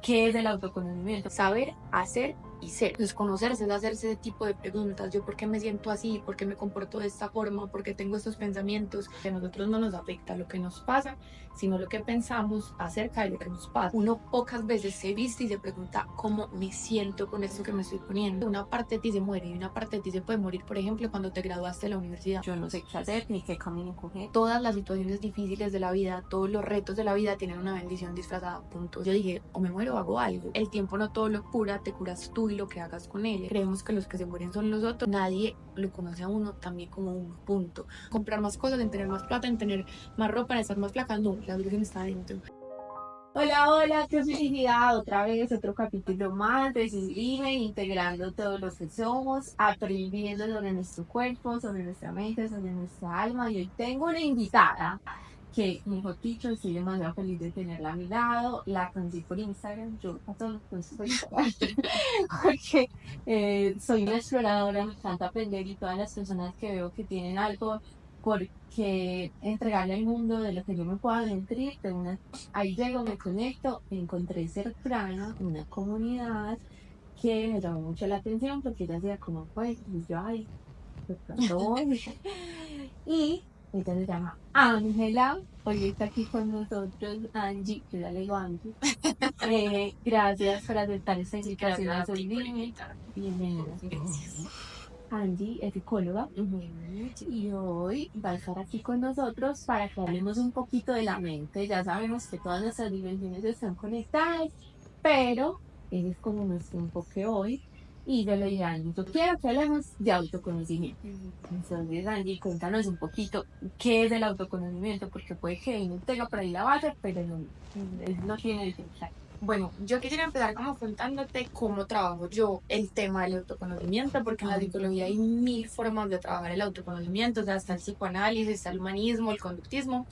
¿Qué es el autoconocimiento? Saber, hacer y ser. Desconocerse es hacerse ese tipo de preguntas. ¿Yo por qué me siento así? ¿Por qué me comporto de esta forma? ¿Por qué tengo estos pensamientos? Que a nosotros no nos afecta lo que nos pasa, sino lo que pensamos acerca de lo que nos pasa. Uno pocas veces se viste y se pregunta cómo me siento con esto que me estoy poniendo. Una parte de ti se muere y una parte de ti se puede morir, por ejemplo, cuando te graduaste de la universidad. Yo no sé qué hacer ni qué camino coger. Todas las situaciones difíciles de la vida, todos los retos de la vida tienen una bendición disfrazada, punto. Yo dije, o me muero o hago algo. El tiempo no todo lo cura, te curas tú y lo que hagas con él. Creemos que los que se mueren son los otros. Nadie lo conoce a uno también como uno, punto. Comprar más cosas, en tener más plata, en tener más ropa, en estar más flaca, no, la virgen está adentro. Hola, hola, qué felicidad, otra vez otro capítulo más de Sublime, integrando todos los que somos, aprendiendo sobre nuestro cuerpo, sobre nuestra mente, sobre nuestra alma. Y hoy tengo una invitada que, mejor dicho, estoy demasiado feliz de tenerla a mi lado. La conocí por Instagram, yo a todos los conocí por Instagram, porque soy una exploradora, me encanta aprender y todas las personas que veo que tienen algo porque entregarle al mundo de lo que yo me pueda nutrir, ahí llego, me conecto, encontré cercana una comunidad que me llamó mucho la atención porque ella hacía como pues, y yo, ay, de pronto voy. Y ella se llama Ángela, hoy está aquí con nosotros, Angie, yo ya le digo Angie. Gracias por aceptar esta invitación a Soy Dime. Bienvenida. Angie es psicóloga y hoy va a estar aquí con nosotros para que hablemos un poquito de la mente. Ya sabemos que todas nuestras dimensiones están conectadas, pero ese es como nuestro enfoque hoy. Y yo le dije, Angie, yo quiero que hablemos de autoconocimiento. Entonces, Angie, cuéntanos un poquito qué es el autoconocimiento, porque puede que uno tenga por ahí la base, pero no tiene el claro. Bueno, yo quisiera empezar como contándote cómo trabajo yo el tema del autoconocimiento, porque en la psicología hay mil formas de trabajar el autoconocimiento, o sea, está el psicoanálisis, está el humanismo, el conductismo.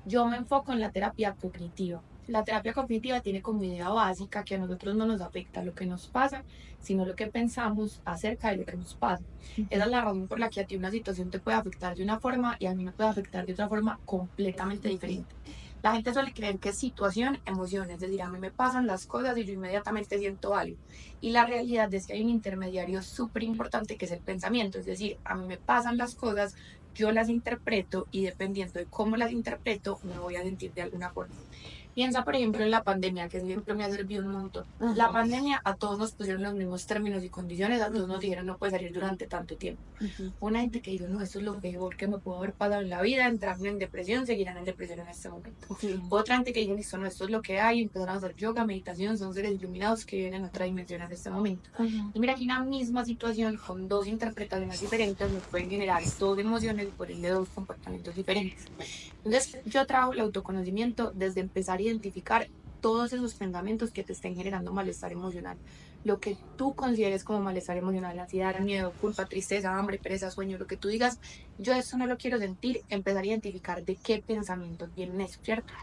Yo me enfoco en la terapia cognitiva. La terapia cognitiva tiene como idea básica que a nosotros no nos afecta lo que nos pasa, sino lo que pensamos acerca de lo que nos pasa. Esa es la razón por la que a ti una situación te puede afectar de una forma y a mí me puede afectar de otra forma completamente diferente. La gente suele creer que es situación, emoción, es decir, a mí me pasan las cosas y yo inmediatamente siento algo. Y la realidad es que hay un intermediario súper importante que es el pensamiento, es decir, a mí me pasan las cosas, yo las interpreto y dependiendo de cómo las interpreto, me voy a sentir de alguna forma. Piensa, por ejemplo, en la pandemia, que siempre me ha servido un montón. La pandemia a todos nos pusieron los mismos términos y condiciones, a todos nos dijeron no puede salir durante tanto tiempo. Una gente que dijo, no, esto es lo peor que me pudo haber pasado en la vida, entraron en depresión, seguirán en depresión en este momento. Otra gente que dijo, listo, no, esto es lo que hay, empezaron a hacer yoga, meditación, son seres iluminados que viven en otra dimensión en este momento. Y mira, aquí una misma situación con dos interpretaciones diferentes nos pueden generar dos emociones y por ende dos comportamientos diferentes. Entonces, yo trabajo el autoconocimiento desde empezar a identificar todos esos pensamientos que te estén generando malestar emocional. Lo que tú consideres como malestar emocional, ansiedad, miedo, culpa, tristeza, hambre, pereza, sueño, lo que tú digas, yo esto no lo quiero sentir, empezar a identificar de qué pensamientos vienen eso, ¿cierto?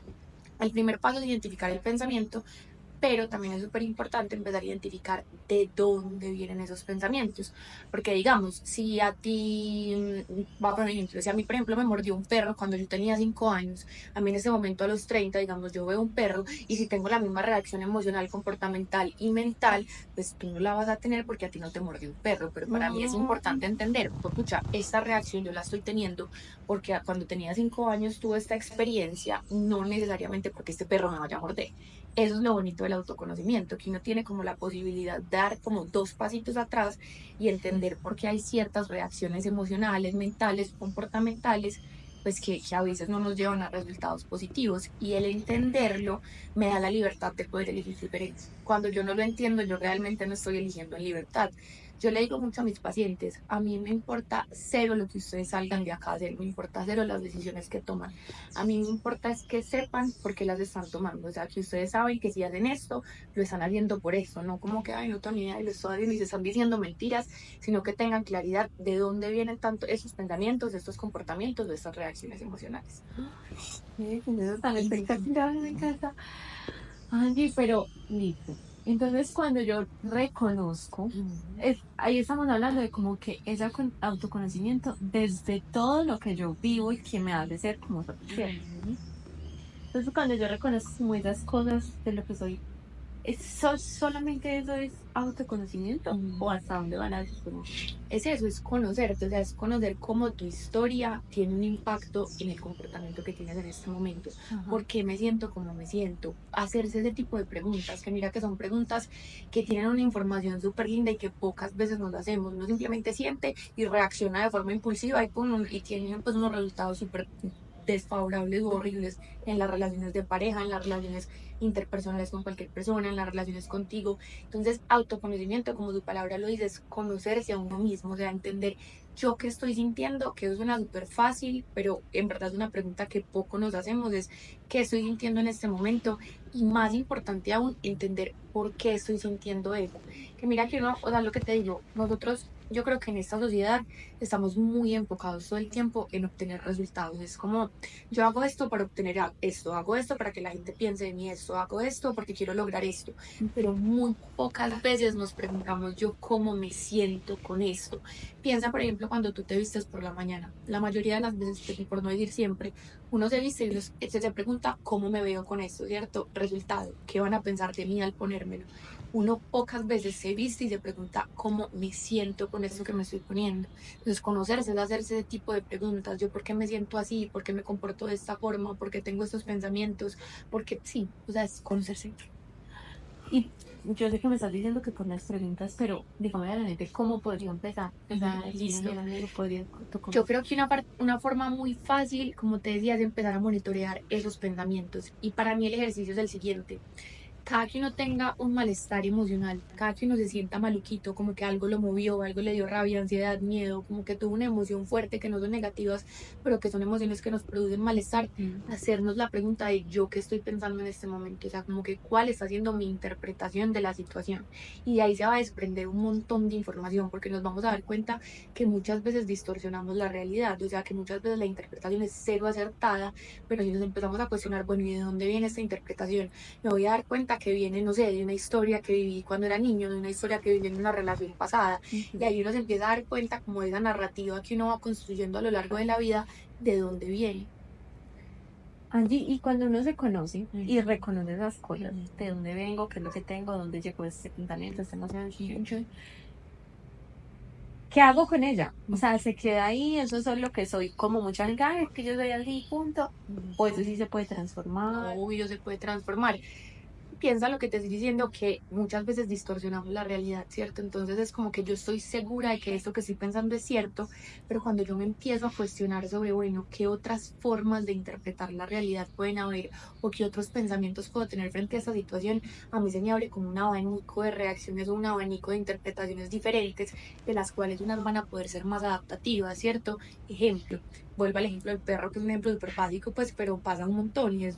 El primer paso es identificar el pensamiento, pero también es súper importante empezar a identificar de dónde vienen esos pensamientos. Porque digamos, si a ti, va por ejemplo, si a mí, por ejemplo, me mordió un perro cuando yo tenía 5 años, a mí en ese momento a los 30 digamos, yo veo un perro y si tengo la misma reacción emocional, comportamental y mental, pues tú no la vas a tener porque a ti no te mordió un perro. Pero para mí es importante entender, pues, pucha, esta reacción yo la estoy teniendo porque cuando tenía 5 años tuve esta experiencia, no necesariamente porque este perro me vaya a morder. Eso es lo bonito del autoconocimiento, que uno tiene como la posibilidad de dar como dos pasitos atrás y entender por qué hay ciertas reacciones emocionales, mentales, comportamentales, pues que a veces no nos llevan a resultados positivos. Y el entenderlo me da la libertad de poder elegir diferente. Cuando yo no lo entiendo, yo realmente no estoy eligiendo en libertad. Yo le digo mucho a mis pacientes, a mí me importa cero lo que ustedes salgan de acá a hacer, me importa cero las decisiones que toman. A mí me importa es que sepan por qué las están tomando. O sea, que ustedes saben que si hacen esto, lo están haciendo por eso. No como que, ay, no tengo ni idea y lo estoy haciendo y se están diciendo mentiras, sino que tengan claridad de dónde vienen tanto esos pensamientos, estos comportamientos, de estas reacciones emocionales. Eso es tan espectacular, me encanta. Angie, pero listo. Entonces, cuando yo reconozco, ahí estamos hablando de como que ese autoconocimiento desde todo lo que yo vivo y que me hace ser como soy, ¿cierto? Entonces, cuando yo reconozco como esas cosas de lo que soy, ¿Solamente eso es autoconocimiento? ¿O hasta dónde van a desconocer? Es eso, es conocerte, o sea, es conocer cómo tu historia tiene un impacto en el comportamiento que tienes en este momento. Ajá. ¿Por qué me siento como me siento? Hacerse ese tipo de preguntas, que mira que son preguntas que tienen una información súper linda y que pocas veces nos hacemos. Uno simplemente siente y reacciona de forma impulsiva y, pum, y tiene pues unos resultados súper desfavorables o horribles en las relaciones de pareja, en las relaciones interpersonales con cualquier persona, en las relaciones contigo. Entonces, autoconocimiento, como su palabra lo dice, es conocerse a uno mismo, o sea, entender yo qué estoy sintiendo, que es una súper fácil, pero en verdad es una pregunta que poco nos hacemos, es qué estoy sintiendo en este momento y más importante aún, entender por qué estoy sintiendo eso. Que mira que uno, o sea, lo que te digo, nosotros, yo creo que en esta sociedad estamos muy enfocados todo el tiempo en obtener resultados. Es como, yo hago esto para obtener esto, hago esto para que la gente piense de mí esto, hago esto porque quiero lograr esto, pero muy pocas veces nos preguntamos yo cómo me siento con esto. Piensa, por ejemplo, cuando tú te vistes por la mañana. La mayoría de las veces, por no decir siempre, uno se viste y se pregunta cómo me veo con esto, ¿cierto? Resultado, ¿qué van a pensar de mí al ponérmelo? Uno pocas veces se viste y se pregunta cómo me siento con esto que me estoy poniendo. Entonces, conocerse es hacerse ese tipo de preguntas. Yo, ¿por qué me siento así? ¿Por qué me comporto de esta forma? ¿Por qué tengo estos pensamientos? Porque sí, o sea, es conocerse. Y yo sé que me estás diciendo que con las preguntas, pero dígame a la gente cómo podría empezar. O sea, si Listo. me lo podría tú Yo comentar. creo que una forma muy fácil, como te decía, es empezar a monitorear esos pensamientos. Y para mí el ejercicio es el siguiente. Cada que uno tenga un malestar emocional, cada que uno se sienta maluquito, como que algo lo movió, algo le dio rabia, ansiedad, miedo, como que tuvo una emoción fuerte que no son negativas, pero que son emociones que nos producen malestar, hacernos la pregunta de yo qué estoy pensando en este momento, o sea, como que cuál está siendo mi interpretación de la situación. Y de ahí se va a desprender un montón de información, porque nos vamos a dar cuenta que muchas veces distorsionamos la realidad, o sea, que muchas veces la interpretación es cero acertada, pero si nos empezamos a cuestionar, bueno, ¿y de dónde viene esta interpretación? Me voy a dar cuenta que viene, no sé, de una historia que viví cuando era niño, de una historia que viví en una relación pasada. Y ahí uno se empieza a dar cuenta como de esa narrativa que uno va construyendo a lo largo de la vida, de dónde viene. Angie, y cuando uno se conoce y reconoce esas cosas, de dónde vengo, qué es lo que tengo, dónde llegó este pensamiento, esta emoción, ¿qué hago con ella? O sea, se queda ahí, eso es lo que soy, como mucha gente, "Ay, es que yo soy así, punto". O eso sí se puede transformar. Obvio se puede transformar. Piensa lo que te estoy diciendo, que muchas veces distorsionamos la realidad, ¿cierto? Entonces es como que yo estoy segura de que esto que estoy pensando es cierto, pero cuando yo me empiezo a cuestionar sobre, bueno, qué otras formas de interpretar la realidad pueden haber o qué otros pensamientos puedo tener frente a esta situación, a mí se me abre como un abanico de reacciones o un abanico de interpretaciones diferentes, de las cuales unas van a poder ser más adaptativas, ¿cierto? Ejemplo, vuelvo al ejemplo del perro, que es un ejemplo súper básico, pues, pero pasa un montón y es,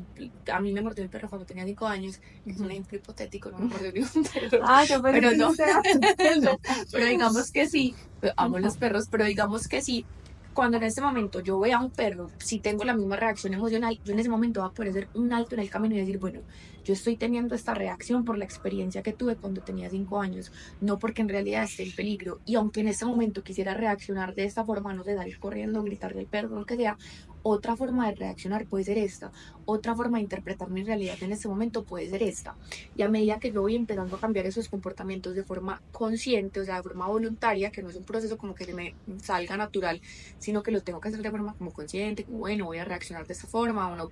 a mí me mordió el perro cuando tenía 5 años, es un ejemplo hipotético, no me mordió ni un perro, Ah, yo pensé pero que no, usted era no, pero digamos que sí, amo Ajá. los perros, pero digamos que sí, cuando en este momento yo vea a un perro, si tengo la misma reacción emocional, yo en ese momento voy a poder hacer un alto en el camino y decir, bueno, yo estoy teniendo esta reacción por la experiencia que tuve cuando tenía 5 años, no porque en realidad esté en peligro. Y aunque en este momento quisiera reaccionar de esta forma, no sé, salir corriendo, gritar del perro, lo que sea, otra forma de reaccionar puede ser esta, otra forma de interpretar mi realidad en este momento puede ser esta. Y a medida que yo voy empezando a cambiar esos comportamientos de forma consciente, o sea, de forma voluntaria, que no es un proceso como que se me salga natural, sino que lo tengo que hacer de forma como consciente, como bueno, voy a reaccionar de esta forma o no.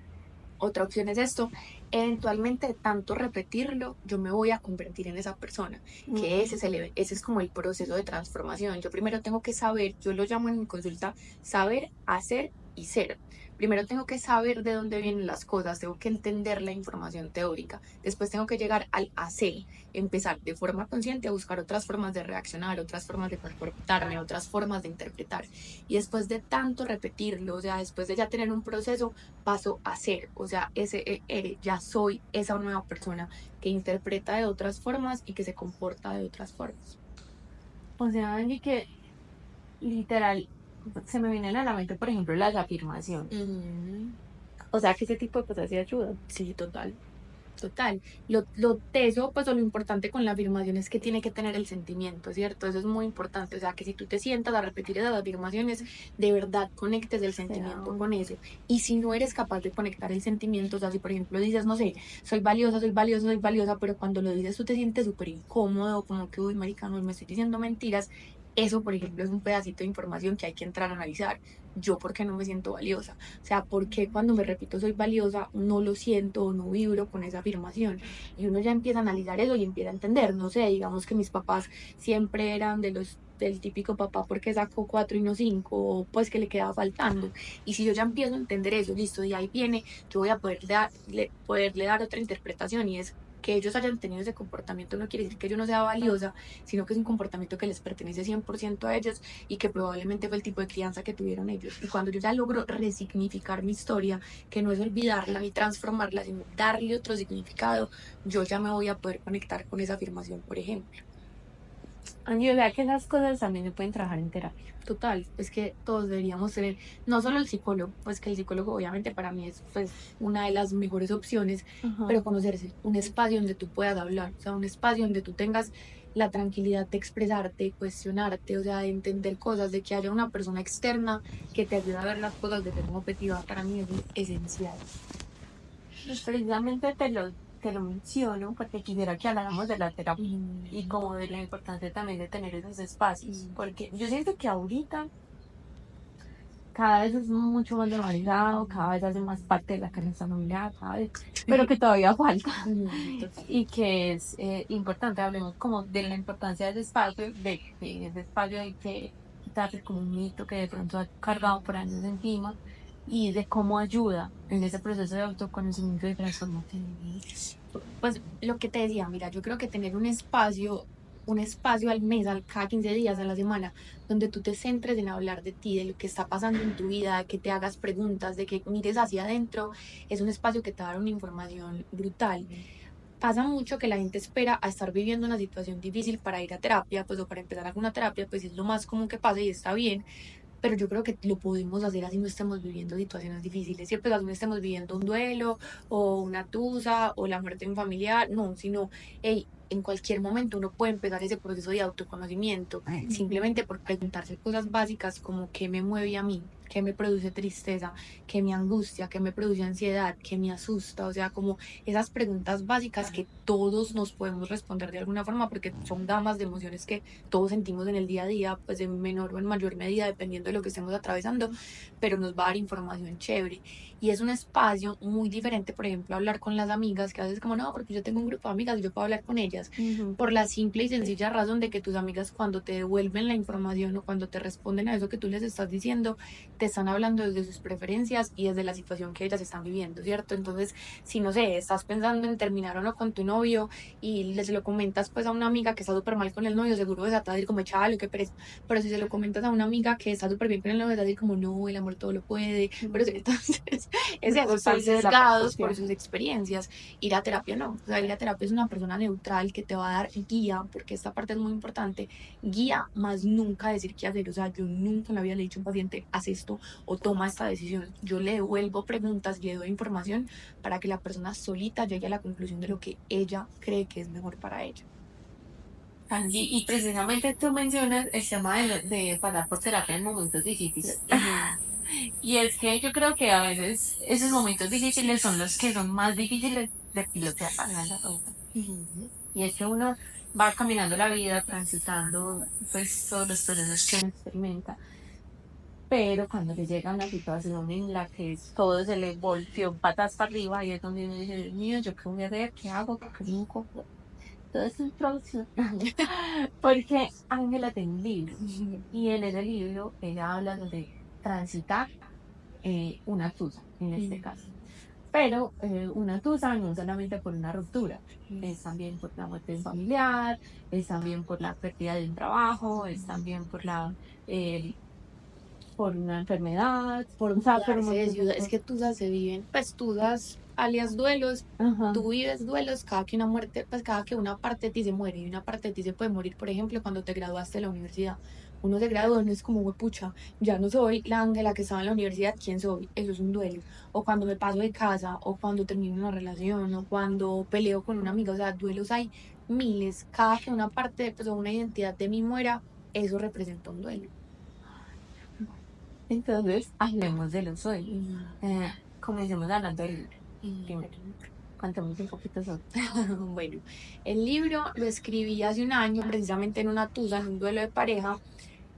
Otra opción es esto, eventualmente de tanto repetirlo, yo me voy a convertir en esa persona, que ese es como el proceso de transformación. Yo primero tengo que saber, yo lo llamo en mi consulta, saber, hacer y ser. Primero tengo que saber de dónde vienen las cosas, tengo que entender la información teórica, después tengo que llegar al hacer, empezar de forma consciente a buscar otras formas de reaccionar, otras formas de comportarme, otras formas de interpretar. Y después de tanto repetirlo, o sea, después de ya tener un proceso, paso a ser, o sea, ya soy esa nueva persona que interpreta de otras formas y que se comporta de otras formas. O sea, Angie, que literal se me vienen a la mente, por ejemplo, las afirmaciones. Ujú. O sea, que ese tipo de cosas sí ayudan. Sí, total. Total, lo teso, pues o lo importante con la afirmación es que tiene que tener el sentimiento, ¿cierto? Eso es muy importante, o sea, que si tú te sientas a repetir esas afirmaciones, de verdad conectes el Sea sentimiento con un- eso. Y si no eres capaz de conectar el sentimiento, o sea, si por ejemplo dices, no sé, soy valiosa, soy valiosa, soy valiosa, pero cuando lo dices tú te sientes súper incómodo, como que, uy, marica, no me estoy diciendo mentiras, eso, por ejemplo, es un pedacito de información que hay que entrar a analizar. Yo, ¿por qué no me siento valiosa? O sea, ¿por qué cuando me repito soy valiosa no lo siento o no vibro con esa afirmación? Y uno ya empieza a analizar eso y empieza a entender, no sé, digamos que mis papás siempre eran del típico papá porque sacó cuatro y no cinco, o pues que le quedaba faltando. Y si yo ya empiezo a entender eso, listo, de ahí viene, yo voy a poderle dar otra interpretación y es que ellos hayan tenido ese comportamiento no quiere decir que yo no sea valiosa, sino que es un comportamiento que les pertenece 100% a ellos y que probablemente fue el tipo de crianza que tuvieron ellos. Y cuando yo ya logro resignificar mi historia, que no es olvidarla ni transformarla, sino darle otro significado, yo ya me voy a poder conectar con esa afirmación, por ejemplo. Angie, vea que esas cosas también se pueden trabajar en terapia. Total, es que todos deberíamos tener, no solo el psicólogo, pues que el psicólogo obviamente para mí es pues una de las mejores opciones, Ajá. pero conocerse, un espacio donde tú puedas hablar, o sea, un espacio donde tú tengas la tranquilidad de expresarte, cuestionarte, o sea, de entender cosas, de que haya una persona externa que te ayude a ver las cosas de forma objetiva, para mí eso es esencial. Pues precisamente te lo menciono porque quisiera que habláramos de la terapia y Mm, como de la importancia también de tener esos espacios, mm, porque yo siento que ahorita cada vez es mucho más normalizado, cada vez hace más parte de la canasta familiar, cada vez, pero que todavía falta total. y que es importante, hablemos como de la importancia de ese espacio, de que ese espacio hay que quitarle como un mito que de pronto ha cargado por años encima y de cómo ayuda en ese proceso de autoconocimiento y transformación. Pues lo que te decía, mira, yo creo que tener un espacio al mes, cada 15 días a la semana, donde tú te centres en hablar de ti, de lo que está pasando en tu vida, que te hagas preguntas, de que mires hacia adentro, es un espacio que te va a dar una información brutal. Pasa mucho que la gente espera a estar viviendo una situación difícil para ir a terapia, pues o para empezar alguna terapia, pues es lo más común que pasa y está bien, pero yo creo que lo podemos hacer así no estemos viviendo situaciones difíciles, ¿cierto? Así no estemos viviendo un duelo o una tusa o la muerte de un familiar, no, sino, hey, en cualquier momento uno puede empezar ese proceso de autoconocimiento, simplemente por preguntarse cosas básicas como qué me mueve a mí, qué me produce tristeza, qué me angustia, qué me produce ansiedad, qué me asusta, o sea, como esas preguntas básicas que todos nos podemos responder de alguna forma porque son gamas de emociones que todos sentimos en el día a día, pues en menor o en mayor medida, dependiendo de lo que estemos atravesando, pero nos va a dar información chévere. Y es un espacio muy diferente, por ejemplo, hablar con las amigas, que a veces como, no, porque yo tengo un grupo de amigas y yo puedo hablar con ellas, Ujú. por la simple y sencilla razón de que tus amigas cuando te devuelven la información o cuando te responden a eso que tú les estás diciendo, te están hablando desde sus preferencias y desde la situación que ellas están viviendo, ¿cierto? Entonces, si no sé, estás pensando en terminar o no con tu novio y les lo comentas pues a una amiga que está súper mal con el novio, seguro esa te va a decir como, chale, qué pereza. Pero si se lo comentas a una amiga que está súper bien con el novio, te va a decir como, no, el amor todo lo puede. Pero Ujú. entonces, es eso, Es están parte de la sesgados por construcción. sus experiencias. Ir a terapia no. O sea, ir a terapia es una persona neutral que te va a dar guía, porque esta parte es muy importante. Guía, más nunca decir qué hacer. O sea, yo nunca le había dicho a un paciente, haz esto o toma esta decisión. Yo le devuelvo preguntas, le doy información para que la persona solita llegue a la conclusión de lo que ella cree que es mejor para ella. Angie, y precisamente tú mencionas el tema de pasar por terapia en momentos difíciles. Ujú, Y es que yo creo que a veces esos momentos difíciles son los que son más difíciles de pilotear para la ruta. ujú. Y es que uno va caminando la vida, transitando pues todos los procesos que uno experimenta. Pero cuando le llega una situación en la que todo se le volteó patas para arriba y es donde uno dice, Dios mío, ¿yo qué voy a hacer? ¿Qué hago? ¿Qué nunca? Todo es introducción. Porque Ángela tiene un libro y en ese libro ella habla de transitar una tusa, en este caso. Pero una tusa no solamente por una ruptura, es también por la muerte de un familiar, es también por la pérdida de un trabajo, es también eh, por una enfermedad, Por o sea, por un mudarse de montón de ciudad, es cosas. que tusas se viven, pues tusas alias duelos, Ajá. tú vives duelos cada que una muerte, pues cada que una parte de ti se muere y una parte de ti se puede morir, por ejemplo, cuando te graduaste de la universidad, uno se gradúa, uno es como, pucha, ya no soy la Ángela que estaba en la universidad, ¿quién soy? Eso es un duelo. O cuando me paso de casa, o cuando termino una relación, o cuando peleo con una amiga, o sea, duelos hay miles. Cada que una parte, pues, o una identidad de mí muera, eso representa un duelo. Entonces, hablemos de los sueños. Comencemos hablando del libro. Primero, contemos un poquito sobre. Bueno, el libro lo escribí hace un año, precisamente en una tusa, en un duelo de pareja,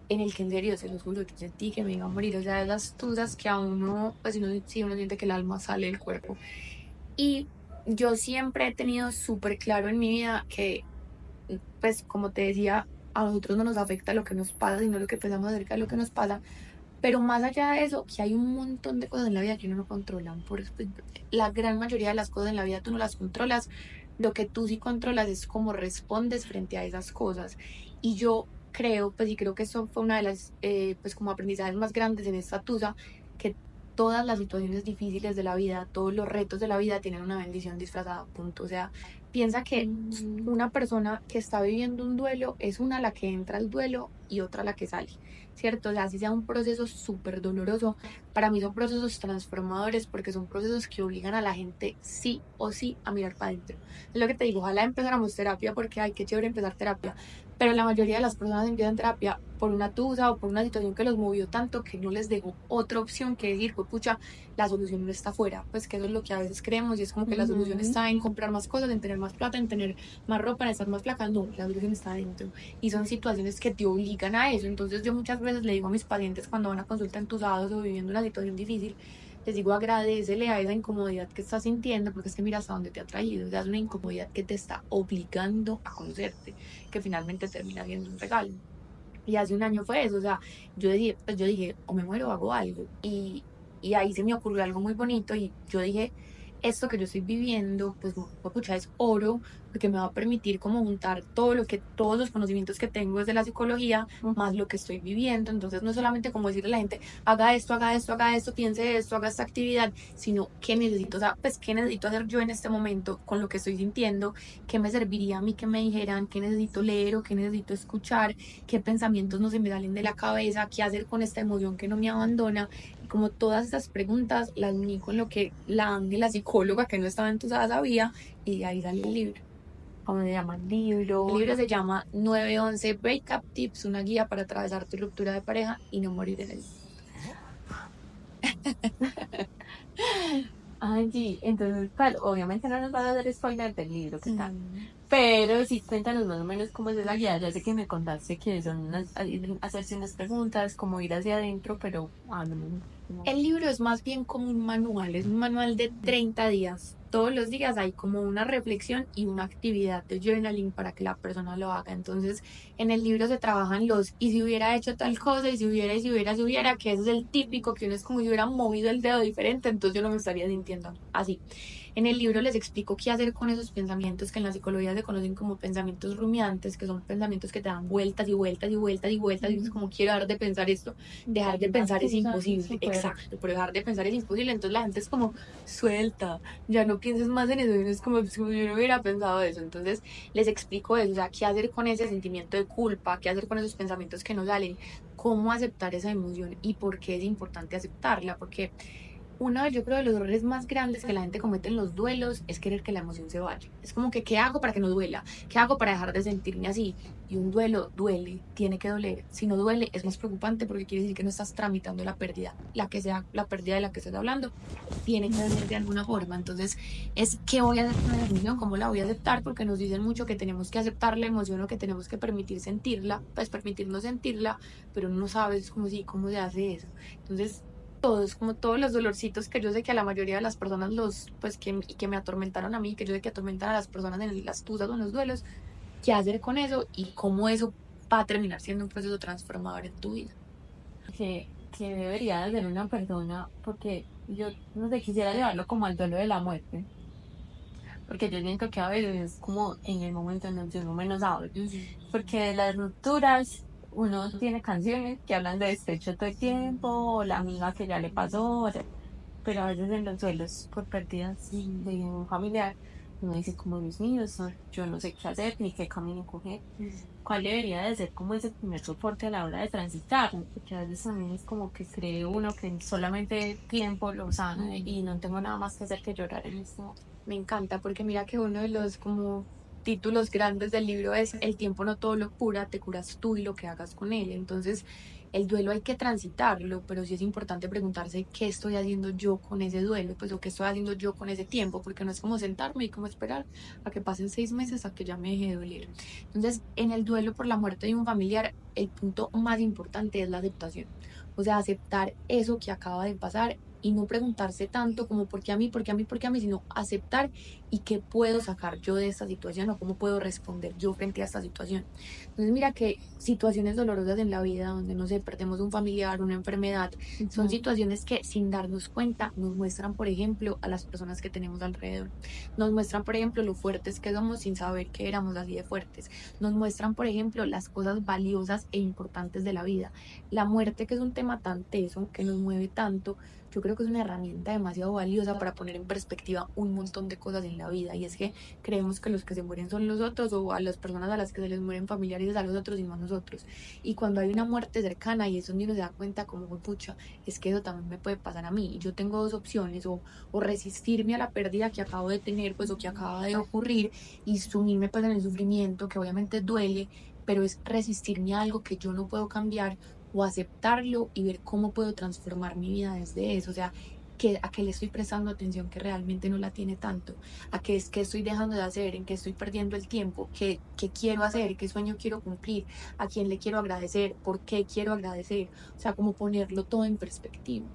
en el que en serio, se los juro, yo sentí que me iba a morir. O sea, esas tusas que a uno, pues uno, sí, uno siente que el alma sale del cuerpo. Y yo siempre he tenido súper claro en mi vida que, pues como te decía, a nosotros no nos afecta lo que nos pasa, sino lo que pensamos acerca de lo que nos pasa. Pero más allá de eso, que hay un montón de cosas en la vida que uno no controla. Pues, la gran mayoría de las cosas en la vida tú no las controlas. Lo que tú sí controlas es cómo respondes frente a esas cosas. Y yo creo, pues y creo que eso fue una de las, pues como aprendizajes más grandes en esta tusa, que todas las situaciones difíciles de la vida, todos los retos de la vida tienen una bendición disfrazada, punto. O sea, piensa que una persona que está viviendo un duelo es una la que entra al duelo y otra la que sale, ¿cierto? O sea, así sea un proceso súper doloroso, para mí son procesos transformadores porque son procesos que obligan a la gente sí o sí a mirar para adentro. Es lo que te digo, ojalá empezáramos terapia porque hay que chévere empezar terapia, pero la mayoría de las personas empiezan terapia por una tusa o por una situación que los movió tanto que no les dejó otra opción que decir, pues pucha, la solución no está afuera, pues que eso es lo que a veces creemos y es como que la solución está en comprar más cosas, en tener más plata, en tener más ropa, en estar más flaca. No, la solución está adentro y son situaciones que te obligan a eso. Entonces yo muchas veces le digo a mis pacientes cuando van a consulta entusados o viviendo una situación difícil, les digo agradecele a esa incomodidad que estás sintiendo porque es que mira hasta dónde te ha traído. O sea, es una incomodidad que te está obligando a conocerte, que finalmente termina siendo un regalo. Y hace un año fue eso, o sea, yo dije, o me muero o hago algo. Y ahí se me ocurrió algo muy bonito y yo dije, esto que yo estoy viviendo, pues, pucha, es oro, porque me va a permitir como juntar todos los conocimientos que tengo desde la psicología, más lo que estoy viviendo. Entonces, no es solamente como decirle a la gente, haga esto, haga esto, haga esto, piense esto, haga esta actividad, sino qué necesito, o sea, pues, qué necesito hacer yo en este momento con lo que estoy sintiendo, qué me serviría a mí que me dijeran, qué necesito leer o qué necesito escuchar, qué pensamientos no se me salen de la cabeza, qué hacer con esta emoción que no me abandona. Y como todas estas preguntas las uní con lo que la Ángela, psicóloga que no estaba entusada, sabía, y de ahí salió el libro. ¿Cómo se llama el libro? El libro se llama 911 Breakup Tips, una guía para atravesar tu ruptura de pareja y no morir en el... Ay, sí, entonces, claro, obviamente no nos vas a hacer spoiler del libro, ¿qué tal? Pero sí, cuéntanos más o menos cómo es esa guía. Ya sé que me contaste que son hacerse unas preguntas, como ir hacia adentro, pero háblame. El libro es más bien como un manual, es un manual de 30 días. Todos los días hay como una reflexión y una actividad de journaling para que la persona lo haga. Entonces, en el libro se trabajan los y si hubiera hecho tal cosa, y si hubiera, y si hubiera, si hubiera, que ese es el típico, que uno es como si hubiera movido el dedo diferente, entonces yo no me estaría sintiendo así. En el libro les explico qué hacer con esos pensamientos que en la psicología se conocen como pensamientos rumiantes, que son pensamientos que te dan vueltas y vueltas y vueltas y vueltas, y es como quiero dejar de pensar esto, dejar de pensar es imposible, exacto, pero dejar de pensar es imposible, entonces la gente es como suelta, ya no pienses más en eso, y uno es como si yo no hubiera pensado eso. Entonces les explico eso, o sea, qué hacer con ese sentimiento de culpa, qué hacer con esos pensamientos que no salen, cómo aceptar esa emoción y por qué es importante aceptarla, porque uno, yo creo, de los errores más grandes que la gente comete en los duelos es querer que la emoción se vaya. Es como que, ¿qué hago para que no duela? ¿Qué hago para dejar de sentirme así? Y un duelo duele, tiene que doler. Si no duele, es más preocupante porque quiere decir que no estás tramitando la pérdida, la que sea la pérdida de la que estés hablando, tiene que doler de alguna forma. Entonces, es qué voy a hacer con la emoción, cómo la voy a aceptar, porque nos dicen mucho que tenemos que aceptar la emoción o que tenemos que permitir sentirla, pues permitirnos sentirla, pero no sabes cómo, si, cómo se hace eso. Entonces, todos, como todos los dolorcitos que yo sé que a la mayoría de las personas pues que me atormentaron a mí, que yo sé que atormentan a las personas en las tusas o en los duelos, qué hacer con eso y cómo eso va a terminar siendo un proceso transformador en tu vida. Que debería de ser una persona, porque yo no sé, quisiera llevarlo como al duelo de la muerte, porque yo siento que a veces es como en el momento en el que uno menos habla, porque de las rupturas uno tiene canciones que hablan de despecho todo el tiempo, o la amiga que ya le pasó, o sea, pero a veces en los duelos por pérdidas de un familiar uno dice como Dios mío, yo no sé qué hacer ni qué camino coger. ¿Cuál debería de ser como ese primer soporte a la hora de transitar? Porque a veces también es como que cree uno que solamente tiempo lo sana y no tengo nada más que hacer que llorar en esto. Me encanta porque mira que uno de los como títulos grandes del libro es El tiempo no todo lo cura, te curas tú y lo que hagas con él. Entonces, el duelo hay que transitarlo, pero sí es importante preguntarse qué estoy haciendo yo con ese duelo, pues o qué estoy haciendo yo con ese tiempo, porque no es como sentarme y como esperar a que pasen 6 meses a que ya me deje de doler. Entonces, en el duelo por la muerte de un familiar, el punto más importante es la aceptación. O sea, aceptar eso que acaba de pasar y no preguntarse tanto como por qué a mí, por qué a mí, por qué a mí, sino aceptar y qué puedo sacar yo de esta situación o cómo puedo responder yo frente a esta situación. Entonces mira que situaciones dolorosas en la vida donde no sé, perdemos un familiar, una enfermedad, son Ujú. situaciones que sin darnos cuenta nos muestran, por ejemplo, a las personas que tenemos alrededor. Nos muestran, por ejemplo, lo fuertes que somos sin saber que éramos así de fuertes. Nos muestran, por ejemplo, las cosas valiosas e importantes de la vida. La muerte, que es un tema tan teso, que nos mueve tanto, yo creo que es una herramienta demasiado valiosa para poner en perspectiva un montón de cosas en la vida. Y es que creemos que los que se mueren son los otros o a las personas a las que se les mueren familiares a los otros y no a nosotros. Y cuando hay una muerte cercana y es donde uno se da cuenta como, pucha, es que eso también me puede pasar a mí. Y yo tengo dos opciones, o resistirme a la pérdida que acabo de tener, pues o que acaba de ocurrir y sumirme pues en el sufrimiento, que obviamente duele, pero es resistirme a algo que yo no puedo cambiar o aceptarlo y ver cómo puedo transformar mi vida desde eso. O sea, a qué le estoy prestando atención que realmente no la tiene tanto, a qué es que estoy dejando de hacer, en qué estoy perdiendo el tiempo, qué quiero hacer, qué sueño quiero cumplir, a quién le quiero agradecer, por qué quiero agradecer. O sea, como ponerlo todo en perspectiva.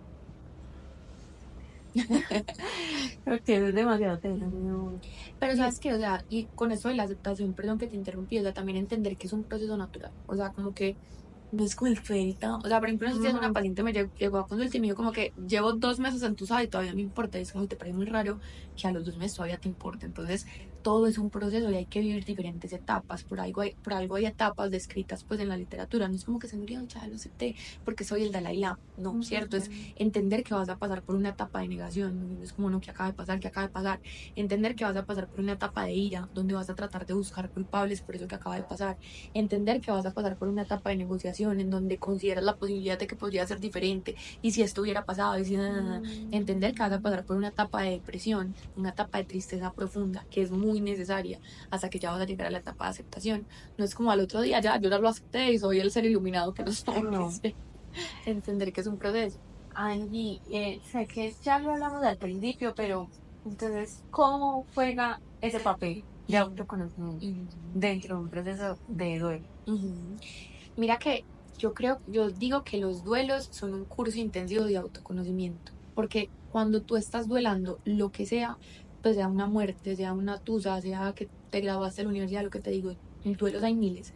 Porque eso es demasiado tenso. Pero Y sabes qué, o sea, y con eso de la aceptación, perdón que te interrumpí, o sea, también entender que es un proceso natural. O sea, como que no es como el feita. O sea, por ejemplo, estos días una ujú, paciente me llegó a consulta y me dijo como que llevo 2 meses en tu sala y todavía me importa. Y es como te parece muy raro que a los 2 meses todavía te importe. Entonces, todo es un proceso y hay que vivir diferentes etapas. Por algo hay etapas descritas pues en la literatura. No es como que se murió, ya lo acepté porque soy el Dalai Lama. No, ¿cierto? Es ujú. entender que vas a pasar por una etapa de negación. No es como no, que acaba de pasar, que acaba de pasar. Entender que vas a pasar por una etapa de ira, donde vas a tratar de buscar culpables por eso que acaba de pasar. Entender que vas a pasar por una etapa de negociación en donde consideras la posibilidad de que podría ser diferente y si esto hubiera pasado, y si, entender que vas a pasar por una etapa de depresión, una etapa de tristeza profunda que es muy necesaria hasta que ya vas a llegar a la etapa de aceptación. No es como al otro día, ya, yo ya lo acepté y soy el ser iluminado que no No. somos. Entender que es un proceso. Angie, sé que ya lo hablamos al principio, pero entonces, ¿cómo juega ese papel de autoconocimiento dentro de un proceso de duelo? Ujú. Mira que yo digo que los duelos son un curso intensivo de autoconocimiento, porque cuando tú estás duelando lo que sea, pues sea una muerte, sea una tusa, sea que te graduaste de la universidad, lo que te digo, en duelos hay miles.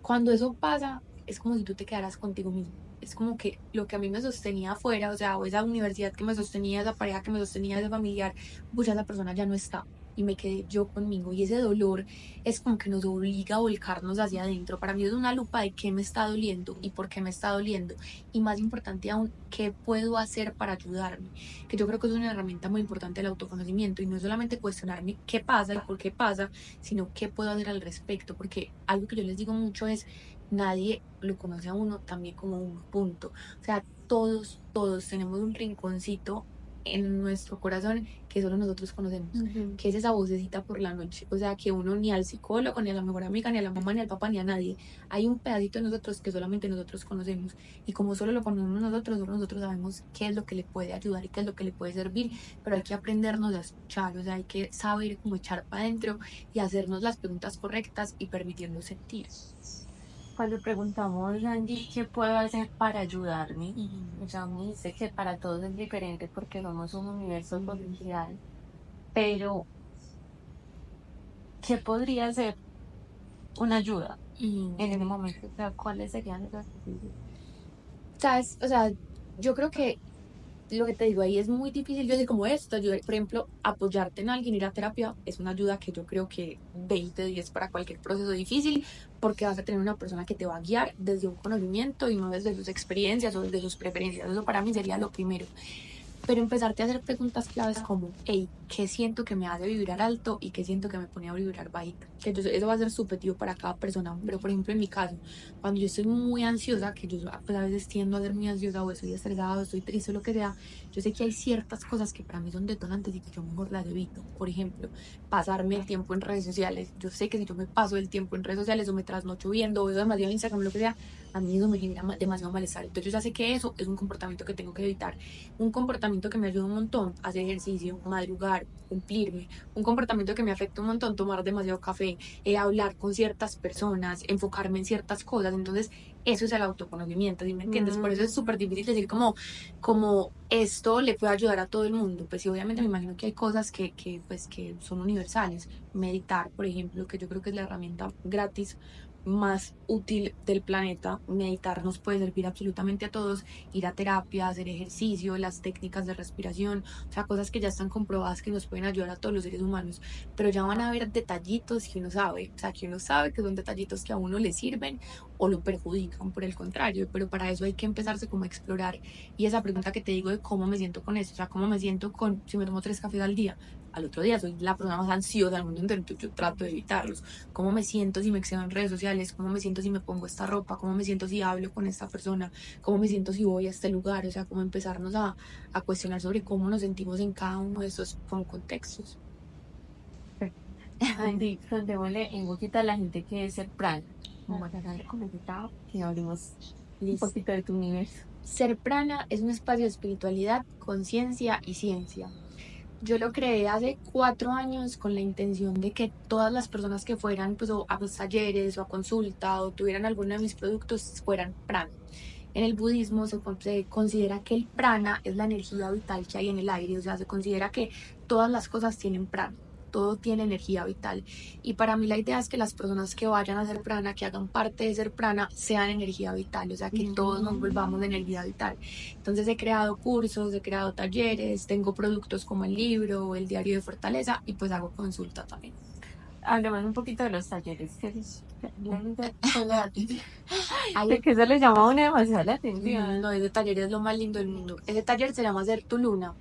Cuando eso pasa, es como si tú te quedaras contigo mismo. Es como que lo que a mí me sostenía afuera, o sea, o esa universidad que me sostenía, esa pareja que me sostenía, ese familiar, pues ya esa persona ya no está. Y me quedé yo conmigo. Y ese dolor es como que nos obliga a volcarnos hacia adentro. Para mí es una lupa de qué me está doliendo y por qué me está doliendo. Y más importante aún, qué puedo hacer para ayudarme. Que yo creo que es una herramienta muy importante del autoconocimiento. Y no es solamente cuestionarme qué pasa y por qué pasa, sino qué puedo hacer al respecto. Porque algo que yo les digo mucho es, nadie lo conoce a uno también como un punto. O sea, todos tenemos un rinconcito en nuestro corazón que solo nosotros conocemos, Ujú. que es esa vocecita por la noche. O sea, que uno ni al psicólogo, ni a la mejor amiga, ni a la mamá, ni al papá, ni a nadie. Hay un pedacito de nosotros que solamente nosotros conocemos. Y como solo lo conocemos nosotros, solo nosotros sabemos qué es lo que le puede ayudar y qué es lo que le puede servir. Pero hay que aprendernos a escuchar, o sea, hay que saber cómo echar para adentro y hacernos las preguntas correctas y permitirnos sentir. Cuando preguntamos, Angie, ¿qué puedo hacer para ayudarme? Ujú. O sea, me dice que para todos es diferente porque somos un universo potencial, pero ¿qué podría ser una ayuda Ujú. en ese momento? O sea, ¿cuáles serían esas posibilidades? ¿Sabes? O sea, yo creo que lo que te digo ahí es muy difícil. Yo decir como esto, ayudar, por ejemplo, apoyarte en alguien, ir a terapia, es una ayuda que yo creo que 20 10 para cualquier proceso difícil, porque vas a tener una persona que te va a guiar desde un conocimiento y no desde sus experiencias o desde sus preferencias. Eso para mí sería lo primero. pero empezarte a hacer preguntas claves como, hey, ¿qué siento que me hace vibrar alto y qué siento que me pone a vibrar bajito? Que entonces eso va a ser subjetivo para cada persona, pero por ejemplo en mi caso, cuando yo estoy muy ansiosa, que yo pues a veces tiendo a ser muy ansiosa o estoy estresada o estoy triste o lo que sea, yo sé que hay ciertas cosas que para mí son detonantes y que yo mejor las evito. Por ejemplo, pasarme el tiempo en redes sociales. Yo sé que si yo me paso el tiempo en redes sociales o me trasnocho viendo o veo demasiado Instagram o lo que sea, a mí eso me genera demasiado malestar. Entonces yo ya sé que eso es un comportamiento que tengo que evitar. Un comportamiento que me ayuda un montón, hacer ejercicio, madrugar, cumplirme. Un comportamiento que me afecta un montón, tomar demasiado café, hablar con ciertas personas, enfocarme en ciertas cosas. Entonces eso es el autoconocimiento, ¿sí me entiendes? Por eso es súper difícil decir como esto le puede ayudar a todo el mundo. Pues sí, obviamente me imagino que hay cosas pues, que son universales. Meditar, por ejemplo, que yo creo que es la herramienta gratis más útil del planeta. Meditar nos puede servir absolutamente a todos. Ir a terapia, hacer ejercicio, las técnicas de respiración, o sea, cosas que ya están comprobadas que nos pueden ayudar a todos los seres humanos. Pero ya van a haber detallitos que uno sabe, o sea, que uno sabe que son detallitos que a uno le sirven o lo perjudican, por el contrario. Pero para eso hay que empezarse como a explorar. Y esa pregunta que te digo de cómo me siento con eso, o sea, cómo me siento con si me tomo 3 cafés al día. Al otro día soy la persona más ansiosa del mundo entero, entonces yo trato de evitarlos. ¿Cómo me siento si me excedo en redes sociales? ¿Cómo me siento si me pongo esta ropa? ¿Cómo me siento si hablo con esta persona? ¿Cómo me siento si voy a este lugar? O sea, cómo empezarnos a cuestionar sobre cómo nos sentimos en cada uno de esos como contextos. Andy, contémosle un poquito a la gente que es ser prana. Como para darle comentado y abrimos un Listo. poquito de tu universo. Ser prana es un espacio de espiritualidad, conciencia y ciencia. Yo lo creé hace 4 años con la intención de que todas las personas que fueran pues, a los talleres o a consulta o tuvieran alguno de mis productos fueran prana. En el budismo se considera que el prana es la energía vital que hay en el aire, o sea, se considera que todas las cosas tienen prana, todo tiene energía vital. Y para mí la idea es que las personas que vayan a hacer prana, que hagan parte de ser prana, sean energía vital, o sea, que todos nos volvamos de energía vital. Entonces he creado cursos, he creado talleres, tengo productos como el libro, el diario de fortaleza y pues hago consulta también. Hablemos un poquito de los talleres. Hay De que eso le llama a uno demasiado la atención. No, ese taller es lo más lindo del mundo. Ese taller se llama Ser tu Luna.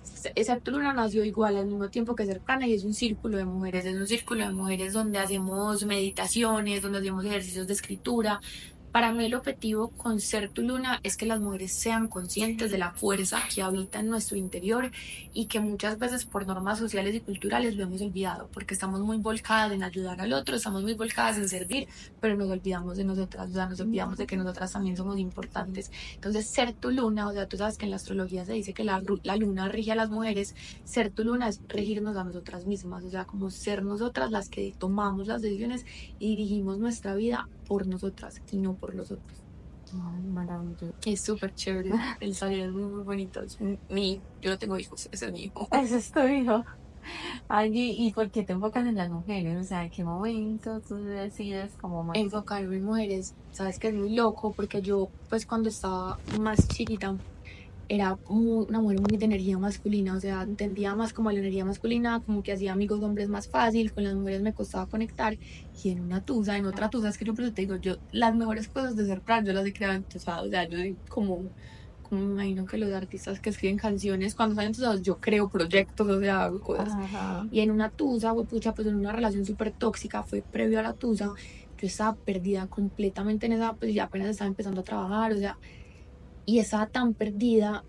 Ser tu Luna nació igual al mismo tiempo que Ser Prana y es un círculo de mujeres. Es un círculo de mujeres donde hacemos meditaciones, donde hacemos ejercicios de escritura. Para mí el objetivo con Ser tu Luna es que las mujeres sean conscientes de la fuerza que habita en nuestro interior y que muchas veces por normas sociales y culturales lo hemos olvidado porque estamos muy volcadas en ayudar al otro, estamos muy volcadas en servir, pero nos olvidamos de nosotras, o sea, nos olvidamos de que nosotras también somos importantes. Entonces, ser tu luna, o sea, tú sabes que en la astrología se dice que la luna rige a las mujeres, ser tu luna es regirnos a nosotras mismas, o sea, como ser nosotras las que tomamos las decisiones y dirigimos nuestra vida por nosotras y no por los otros. Ay, maravilloso. Es súper chévere, el taller es muy, muy bonito. Yo no tengo hijos, ese es mi hijo. Eso es tu hijo. Angie, ¿y por qué te enfocas en las mujeres? O sea, ¿en qué momento tú decides como más? Enfocarme en mujeres, sabes que es muy loco porque yo, pues cuando estaba más chiquita, era una mujer muy de energía masculina, o sea, entendía más como la energía masculina, como que hacía amigos hombres más fácil, con las mujeres me costaba conectar, y en otra tusa, es que yo por eso te digo, yo, las mejores cosas de ser plan, yo las he creado en tusa, o sea, yo soy como me imagino que los artistas que escriben canciones, cuando salen tusados, yo creo proyectos, o sea, hago cosas. Ajá. Y en una tusa, pucha, pues en una relación súper tóxica, fue previo a la tusa, yo estaba perdida completamente en esa, pues ya apenas estaba empezando a trabajar, o sea, y estaba tan perdida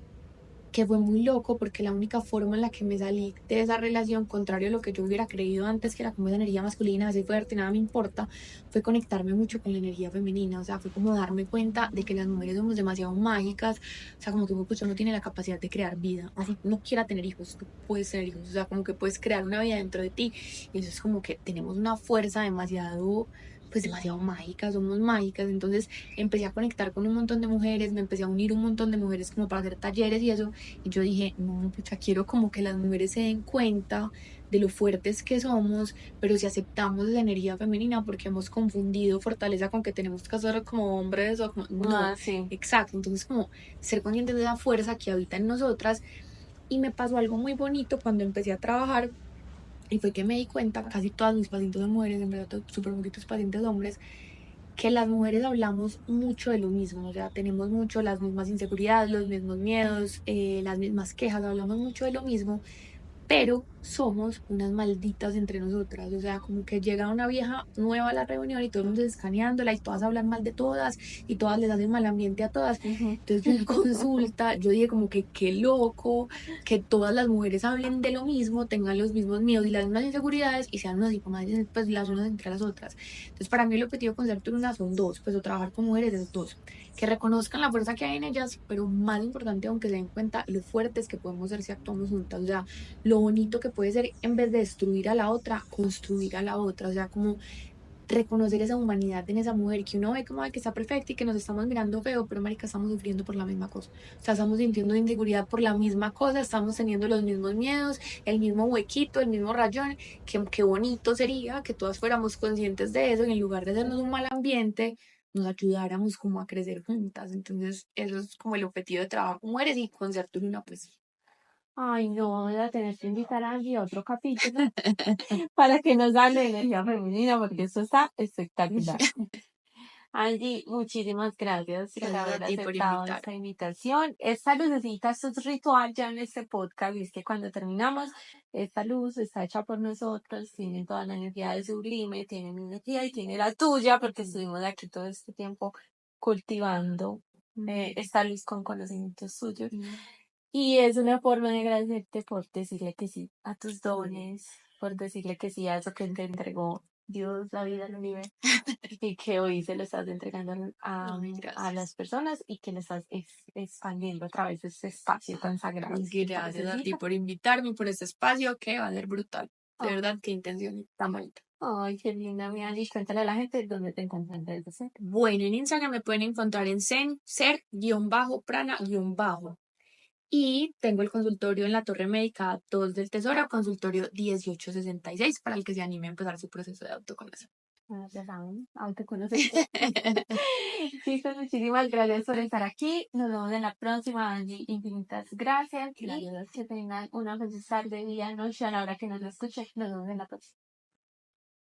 que fue muy loco porque la única forma en la que me salí de esa relación, contrario a lo que yo hubiera creído antes, que era como esa energía masculina, así fuerte, nada me importa, fue conectarme mucho con la energía femenina, o sea, fue como darme cuenta de que las mujeres somos demasiado mágicas, o sea, como que pues, uno tiene la capacidad de crear vida, así no quiera tener hijos, tú puedes tener hijos, o sea, como que puedes crear una vida dentro de ti, y eso es como que tenemos una fuerza demasiado pues demasiado mágicas, somos mágicas, entonces empecé a conectar con un montón de mujeres, me empecé a unir un montón de mujeres como para hacer talleres y eso, y yo dije, no, pucha, quiero como que las mujeres se den cuenta de lo fuertes que somos, pero si aceptamos esa energía femenina porque hemos confundido fortaleza con que tenemos que hacer como hombres o como, no, Ah, sí. exacto, entonces como ser conscientes de esa fuerza que habita en nosotras y me pasó algo muy bonito cuando empecé a trabajar y fue que me di cuenta, casi todas mis pacientes son mujeres, en verdad súper poquitos pacientes hombres, que las mujeres hablamos mucho de lo mismo, o sea, tenemos mucho las mismas inseguridades, los mismos miedos, las mismas quejas, hablamos mucho de lo mismo, pero somos unas malditas entre nosotras, o sea, como que llega una vieja nueva a la reunión y todo el mundo escaneándola y todas hablan mal de todas y todas les hacen mal ambiente a todas. Ujú. Entonces yo en consulta, yo dije como que qué loco que todas las mujeres hablen de lo mismo, tengan los mismos miedos y las mismas inseguridades y sean unas psicomadres pues las unas entre las otras. Entonces para mí el objetivo con ser Turuna son dos, pues o trabajar con mujeres es dos, que reconozcan la fuerza que hay en ellas, pero más importante aunque se den cuenta lo fuertes que podemos ser si actuamos juntas, o sea, lo bonito que puede ser en vez de destruir a la otra, construir a la otra, o sea, como reconocer esa humanidad en esa mujer que uno ve como que está perfecta y que nos estamos mirando feo, pero marica, estamos sufriendo por la misma cosa, o sea, estamos sintiendo inseguridad por la misma cosa, estamos teniendo los mismos miedos, el mismo huequito, el mismo rayón, que qué bonito sería que todas fuéramos conscientes de eso y en lugar de hacernos un mal ambiente, nos ayudáramos como a crecer juntas, entonces eso es como el objetivo de trabajo con mujeres y con ser una pues. Ay, no, voy a tener que invitar a Angie a otro capítulo para que nos hable de energía femenina, porque esto está espectacular. Angie, muchísimas gracias por Gracias a haber ti por aceptado invitar. esta invitación. Esta lucecita, esto es ritual ya en este podcast, y es que cuando terminamos, esta luz está hecha por nosotros, tiene toda la energía de Sublime, tiene mi energía y tiene la tuya, porque estuvimos aquí todo este tiempo cultivando esta luz con conocimientos suyos. Y es una forma de agradecerte por decirle que sí a tus dones, por decirle que sí a eso que te entregó Dios, la vida, el universo, y que hoy se lo estás entregando Ay, a gracias. las personas y que lo estás expandiendo a través de este espacio tan sagrado. Gracias a ti por invitarme, por este espacio que va a ser brutal. De Ah, verdad, qué intención tan bonita. ay, qué linda, mi Angie. Cuéntale a la gente dónde te encuentran en redes sociales. Bueno, en Instagram me pueden encontrar en ser-prana-. Y tengo el consultorio en la Torre Médica 2 del Tesoro, consultorio 1866, para el que se anime a empezar su proceso de autoconocimiento. Ah, ya saben, autoconocerte. Chicos, muchísimas gracias por estar aquí. Nos vemos en la próxima, Angie. Infinitas gracias. Y Gracias. que tengan una feliz tarde, día, noche, a la hora que nos escuchen. Nos vemos en la próxima.